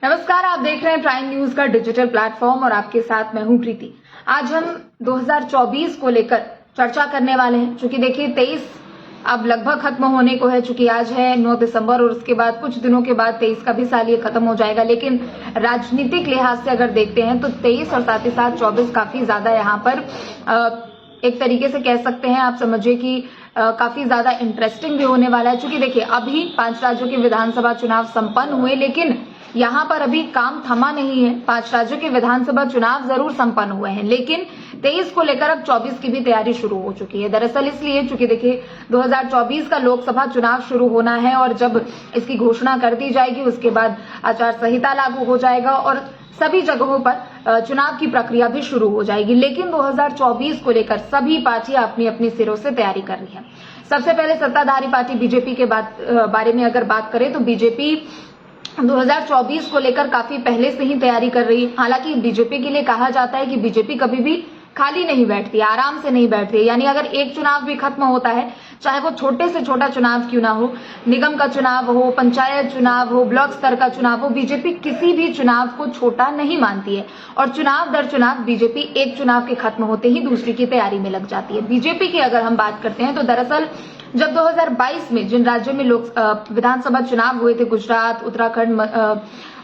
नमस्कार, आप देख रहे हैं प्राइम न्यूज का डिजिटल प्लेटफॉर्म और आपके साथ मैं हूं प्रीति। आज हम 2024 को लेकर चर्चा करने वाले हैं। चूंकि देखिए 23 अब लगभग खत्म होने को है, चूंकि आज है 9 दिसंबर और उसके बाद कुछ दिनों के बाद 23 का भी साल ये खत्म हो जाएगा। लेकिन राजनीतिक लिहाज से अगर देखते हैं तो 23 और साथ ही साथ 24 काफी ज्यादा यहाँ पर एक तरीके से कह सकते हैं, आप समझिए कि काफी ज्यादा इंटरेस्टिंग भी होने वाला है। चूंकि देखिए अभी 5 राज्यों के विधानसभा चुनाव संपन्न हुए, लेकिन यहाँ पर अभी काम थमा नहीं है। 5 राज्यों के विधानसभा चुनाव जरूर संपन्न हुए हैं, लेकिन 23 को लेकर अब 24 की भी तैयारी शुरू हो चुकी है। दरअसल इसलिए चूंकि देखिए 2024 का लोकसभा चुनाव शुरू होना है और जब इसकी घोषणा कर दी जाएगी उसके बाद आचार संहिता लागू हो जाएगा और सभी जगहों पर चुनाव की प्रक्रिया भी शुरू हो जाएगी। लेकिन 2024 को लेकर सभी पार्टियां अपनी अपनी सिरों से तैयारी कर रही है। सबसे पहले सत्ताधारी पार्टी बीजेपी के बारे में अगर बात करें तो बीजेपी 2024 को लेकर काफी पहले से ही तैयारी कर रही है। हालांकि बीजेपी के लिए कहा जाता है कि बीजेपी कभी भी खाली नहीं बैठती, आराम से नहीं बैठती। यानी अगर एक चुनाव भी खत्म होता है, चाहे वो छोटे से छोटा चुनाव क्यों ना हो, निगम का चुनाव हो, पंचायत चुनाव हो, ब्लॉक स्तर का चुनाव हो, बीजेपी किसी भी चुनाव को छोटा नहीं मानती है और चुनाव दर चुनाव बीजेपी एक चुनाव के खत्म होते ही दूसरी की तैयारी में लग जाती है। बीजेपी की अगर हम बात करते हैं तो दरअसल जब 2022 में जिन राज्यों में विधानसभा चुनाव हुए थे, गुजरात, उत्तराखंड,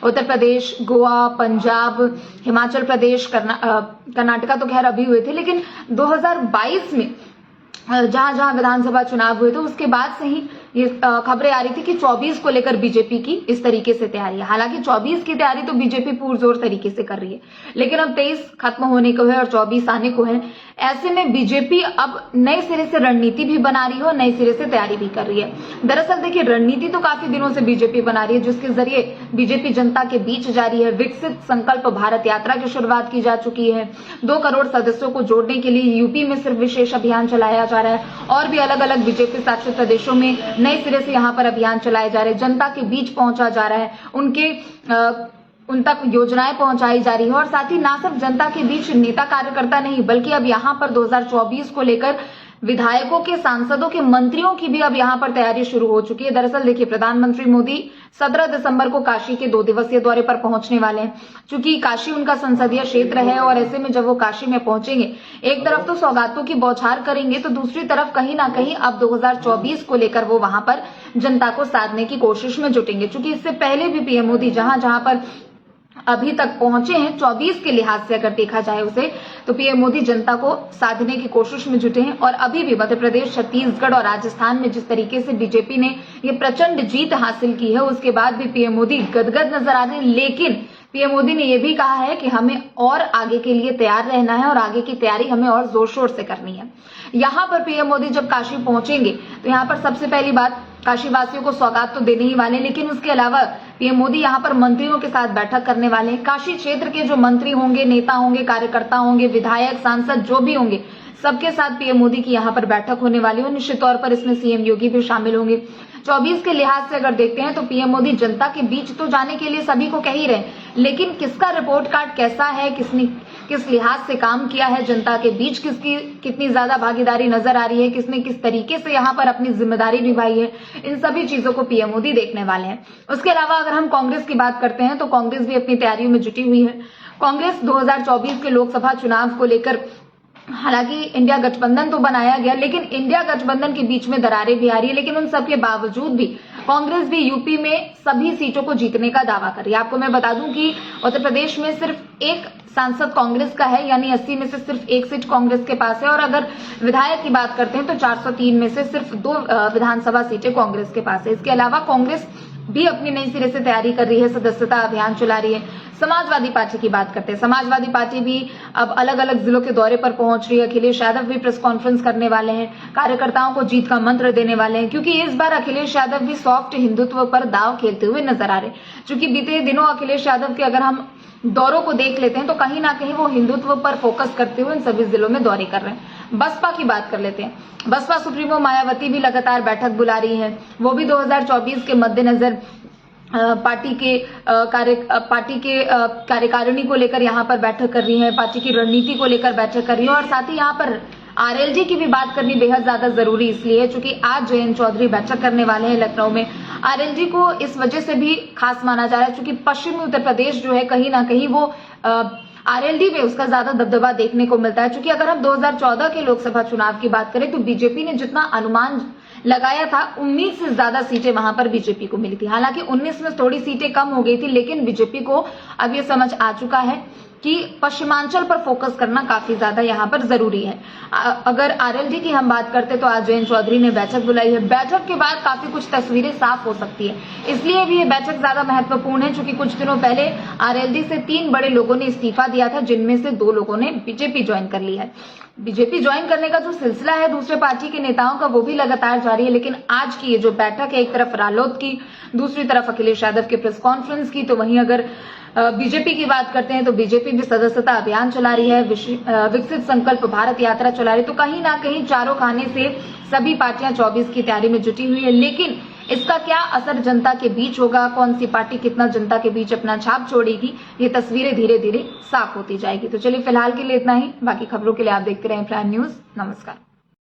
उत्तर प्रदेश, गोवा, पंजाब, हिमाचल प्रदेश, कर्नाटका तो खैर अभी हुए थे, लेकिन 2022 में जहां जहां विधानसभा चुनाव हुए थे उसके बाद से ही ये खबरें आ रही थी कि 24 को लेकर बीजेपी की इस तरीके से तैयारी है। हालांकि 24 की तैयारी तो बीजेपी पुरजोर तरीके से कर रही है, लेकिन अब 23 खत्म होने को है और 24 आने को है। ऐसे में बीजेपी अब नए सिरे से रणनीति भी बना रही है और नए सिरे से तैयारी भी कर रही है। दरअसल देखिए रणनीति तो काफी दिनों से बीजेपी बना रही है, जिसके जरिए बीजेपी जनता के बीच जा रही है। विकसित संकल्प भारत यात्रा की शुरुआत की जा चुकी है। 2 करोड़ सदस्यों को जोड़ने के लिए यूपी में सिर्फ विशेष अभियान चलाया जा रहा है और भी अलग अलग बीजेपी शासित प्रदेशों में नए सिरे से यहाँ पर अभियान चलाए जा रहे हैं। जनता के बीच पहुंचा जा रहा है, उन तक योजनाएं पहुंचाई जा रही है और साथ ही ना सिर्फ जनता के बीच नेता कार्यकर्ता नहीं, बल्कि अब यहाँ पर 2024 को लेकर विधायकों के, सांसदों के, मंत्रियों की भी अब यहाँ पर तैयारी शुरू हो चुकी है। दरअसल देखिए प्रधानमंत्री मोदी 17 दिसंबर को काशी के 2 दिवसीय दौरे पर पहुंचने वाले हैं। चूंकि काशी उनका संसदीय क्षेत्र है और ऐसे में जब वो काशी में पहुंचेंगे, एक तरफ तो सौगातों की बौछार करेंगे तो दूसरी तरफ कहीं ना कहीं अब 2024 को लेकर वो वहां पर जनता को साधने की कोशिश में जुटेंगे। चूंकि इससे पहले भी पीएम मोदी जहां जहां पर अभी तक पहुंचे हैं 24 के लिहाज से अगर देखा जाए उसे, तो पीएम मोदी जनता को साधने की कोशिश में जुटे हैं। और अभी भी मध्य प्रदेश, छत्तीसगढ़ और राजस्थान में जिस तरीके से बीजेपी ने ये प्रचंड जीत हासिल की है, उसके बाद भी पीएम मोदी गदगद नजर आ रहे हैं। लेकिन पीएम मोदी ने यह भी कहा है कि हमें और आगे के लिए तैयार रहना है और आगे की तैयारी हमें और जोर शोर से करनी है। यहाँ पर पीएम मोदी जब काशी पहुंचेंगे तो यहाँ पर सबसे पहली बात, काशी वासियों को सौगात तो देने ही वाले, लेकिन उसके अलावा पीएम मोदी यहाँ पर मंत्रियों के साथ बैठक करने वाले हैं। काशी क्षेत्र के जो मंत्री होंगे, नेता होंगे, कार्यकर्ता होंगे, विधायक, सांसद जो भी होंगे, सबके साथ पीएम मोदी की यहाँ पर बैठक होने वाली है। निश्चित तौर पर इसमें सीएम योगी भी शामिल होंगे। 24 के लिहाज से अगर देखते हैं तो पीएम मोदी जनता के बीच तो जाने के लिए सभी को कह ही रहे, लेकिन किसका रिपोर्ट कार्ड कैसा है, किसने किस लिहाज से काम किया है, जनता के बीच किसकी कितनी ज्यादा भागीदारी नजर आ रही है, किसने किस तरीके से यहाँ पर अपनी जिम्मेदारी निभाई है, इन सभी चीजों को पीएम मोदी देखने वाले हैं। उसके अलावा अगर हम कांग्रेस की बात करते हैं तो कांग्रेस भी अपनी तैयारियों में जुटी हुई है। कांग्रेस 2024 के लोकसभा चुनाव को लेकर, हालांकि इंडिया गठबंधन तो बनाया गया, लेकिन इंडिया गठबंधन के बीच में दरारें भी आ रही है। लेकिन उन सब के बावजूद भी कांग्रेस भी यूपी में सभी सीटों को जीतने का दावा कर रही है। आपको मैं बता दूं कि उत्तर प्रदेश में सिर्फ एक सांसद कांग्रेस का है, यानी 80 में से सिर्फ 1 सीट कांग्रेस के पास है। और अगर विधायक की बात करते हैं तो 403 में से सिर्फ 2 विधानसभा सीटें कांग्रेस के पास है। इसके अलावा कांग्रेस भी अपनी नई सिरे से तैयारी कर रही है, सदस्यता अभियान चला रही है। समाजवादी पार्टी की बात करते हैं, समाजवादी पार्टी भी अब अलग अलग जिलों के दौरे पर पहुंच रही है। अखिलेश यादव भी प्रेस कॉन्फ्रेंस करने वाले हैं, कार्यकर्ताओं को जीत का मंत्र देने वाले हैं, क्योंकि इस बार अखिलेश यादव भी सॉफ्ट हिंदुत्व पर दाव खेलते हुए नजर आ रहे हैं। क्योंकि बीते दिनों अखिलेश यादव के अगर हम दौरों को देख लेते हैं तो कहीं ना कहीं वो हिंदुत्व पर फोकस करते हुए इन सभी जिलों में दौरे कर रहे हैं। बसपा की बात कर लेते हैं, बसपा सुप्रीमो मायावती भी लगातार बैठक बुला रही है। वो भी 2024 के मद्देनजर पार्टी के कार्यकारिणी को लेकर यहाँ पर बैठक कर रही है, पार्टी की रणनीति को लेकर बैठक कर रही है। और साथ ही यहाँ पर आरएलजी की भी बात करनी बेहद ज्यादा जरूरी इसलिए है, चूंकि आज जयंत चौधरी बैठक करने वाले हैं लखनऊ में। आरएलडी को इस वजह से भी खास माना जा रहा है क्योंकि पश्चिमी उत्तर प्रदेश जो है कहीं ना कहीं वो आरएलडी में उसका ज्यादा दबदबा देखने को मिलता है। क्योंकि अगर हम 2014 के लोकसभा चुनाव की बात करें तो बीजेपी ने जितना अनुमान लगाया था 19 से ज्यादा सीटें वहां पर बीजेपी को मिली थी। हालांकि 19 में थोड़ी सीटें कम हो गई थी, लेकिन बीजेपी को अब ये समझ आ चुका है कि पश्चिमांचल पर फोकस करना काफी ज्यादा यहां पर जरूरी है। अगर आरएलडी की हम बात करते तो आज जयंत चौधरी ने बैठक बुलाई है। बैठक के बाद काफी कुछ तस्वीरें साफ हो सकती है, इसलिए भी ये बैठक ज्यादा महत्वपूर्ण है क्योंकि कुछ दिनों पहले आरएलडी से 3 बड़े लोगों ने इस्तीफा दिया था, जिनमें से 2 लोगों ने बीजेपी ज्वाइन कर ली है। बीजेपी ज्वाइन करने का जो सिलसिला है दूसरे पार्टी के नेताओं का वो भी लगातार जारी है, लेकिन आज की ये जो बैठक है, एक तरफ रालोद की, दूसरी तरफ अखिलेश यादव के प्रेस कॉन्फ्रेंस की, तो वहीं अगर बीजेपी की बात करते हैं तो बीजेपी भी सदस्यता अभियान चला रही है, विकसित संकल्प भारत यात्रा चला रही है। तो कहीं ना कहीं चारों खाने से सभी पार्टियां 24 की तैयारी में जुटी हुई है, लेकिन इसका क्या असर जनता के बीच होगा, कौन सी पार्टी कितना जनता के बीच अपना छाप छोड़ेगी, ये तस्वीरें धीरे धीरे साफ होती जाएगी। तो चलिए फिलहाल के लिए इतना ही, बाकी खबरों के लिए आप देखते रहें प्राइम न्यूज। नमस्कार।